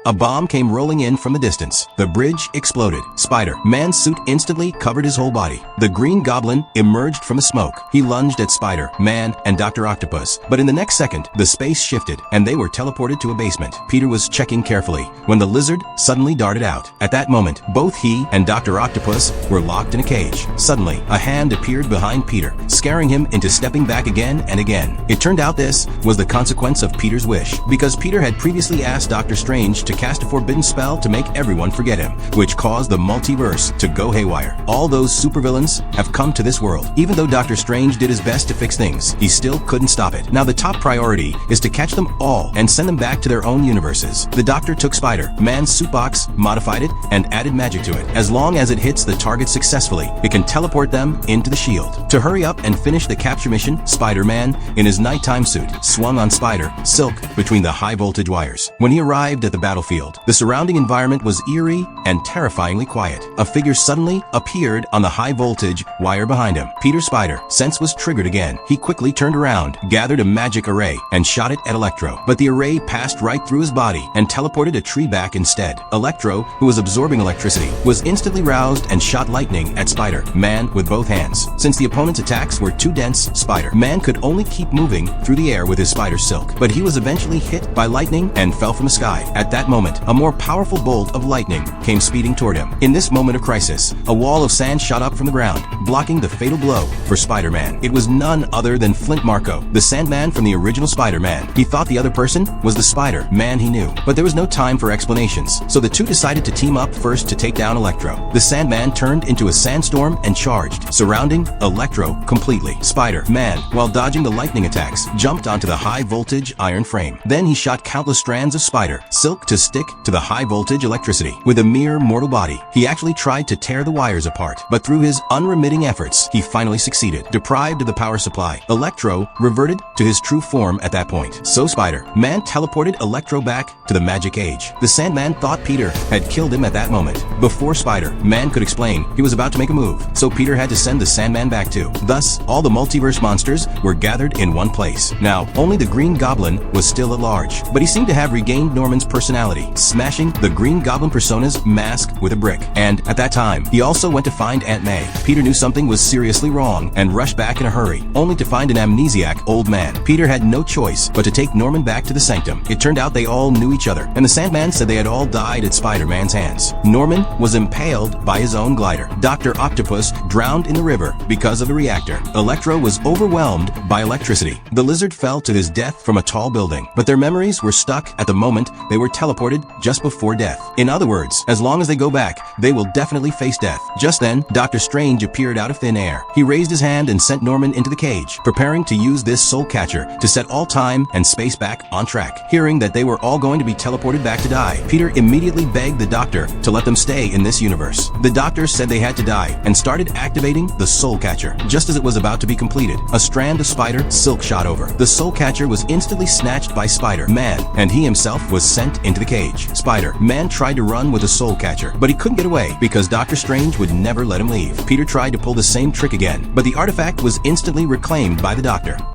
A bomb came rolling in from the distance. The bridge exploded. Spider-Man's suit instantly covered his whole body. The Green Goblin emerged from the smoke. He lunged at Spider-Man and Dr. Octopus, but in the next second, the space shifted and they were teleported to a basement. Peter was checking carefully when the lizard suddenly darted out. At that moment, both he and Dr. Octopus were locked in a cage. Suddenly, a hand appeared behind Peter, scaring him into stepping back again and again. It turned out this was the consequence of Peter's wish, because Peter had previously asked Doctor Strange to cast a forbidden spell to make everyone forget him, which caused the multiverse to go haywire. All those supervillains have come to this world. Even though Doctor Strange did his best to fix things, he still couldn't stop it. Now the top priority is to catch them all and send them back to their own universes. The Doctor took Spider-Man's suit box, modified it, and added magic to it. As long as it hits the target successfully, it can teleport them into the shield. To hurry up and finish the capture mission, Spider-Man, in his nighttime suit, swung on Spider-Silk between the high-voltage wires. When he arrived at the battlefield, the surrounding environment was eerie and terrifyingly quiet. A figure suddenly appeared on the high-voltage wire behind him. Peter's spider sense was triggered again. He quickly turned around, gathered a magic array, and shot it at Electro. But the array passed right through his body and teleported a tree back instead. Electro, who was absorbing electricity, was instantly roused and shot lightning at Spider-Man with both hands. Since the opponent's attacks were too dense, Spider-Man could only keep moving through the air with his spider silk. But he was eventually hit by lightning and fell from the sky. At that moment, a more powerful bolt of lightning came speeding toward him. In this moment of crisis, a wall of sand shot up from the ground, blocking the fatal blow for Spider-Man. It was none other than Flint Marko, the Sandman from the original Spider-Man. He thought the other person was the Spider-Man he knew, but there was no time for explanations, so the two decided to team up first to take down Electro. The Sandman turned into a sandstorm and charged, surrounding Electro completely. Spider-Man, while dodging the lightning attacks, jumped onto the high-voltage iron frame. Then he shot countless strands of Spider-Silk to stick to the high-voltage electricity. With a mere mortal body, he actually tried to tear the wires apart, but through his unremitting efforts, he finally succeeded. Deprived of the power supply, Electro reverted to his true form at that point. So Spider-Man teleported Electro back to the Magic Age. The Sandman thought Peter had killed him at that moment. Before Spider-Man could explain, he was about to make a move, so Peter had to send the Sandman back too. Thus, all the multiverse monsters were gathered in one place. Now, only the Green Goblin was still at large, but he seemed to have regained Norman's personality, smashing the Green Goblin persona's mask with a brick. And at that time, he also went to find Aunt May. Peter knew something was seriously wrong and rushed back in a hurry, only to find an amnesiac old man. Peter had no choice but to take Norman back to the sanctum. It turned out they all knew each other, and the Sandman said they had all died at Spider-Man's hands. Norman was impaled by his own glider. Dr. Octopus drowned in the river because of the reactor. Electro was overwhelmed by electricity. The lizard fell to his death from a tall building, but their memories were stuck at the moment they were teleported just before death. In other words, as long as they go back, they will definitely face death. Just then, Doctor Strange appeared out of thin air. He raised his hand and sent Norman into the cage, preparing to use this soul catcher to set all time and space back on track. Hearing that they were all going to be teleported back to die, Peter immediately begged the Doctor to let them stay in this universe. The Doctor said they had to die and started activating the soul catcher. Just as it was about to be completed, a strand of Spider-Silk shot over. The soul catcher was instantly snatched by Spider-Man, and he himself was sent into the cage. Spider-Man tried to run with the soul catcher, but he couldn't get away because Doctor Strange would never let him leave. Peter tried to pull the same trick again, but the artifact was instantly reclaimed by the Doctor.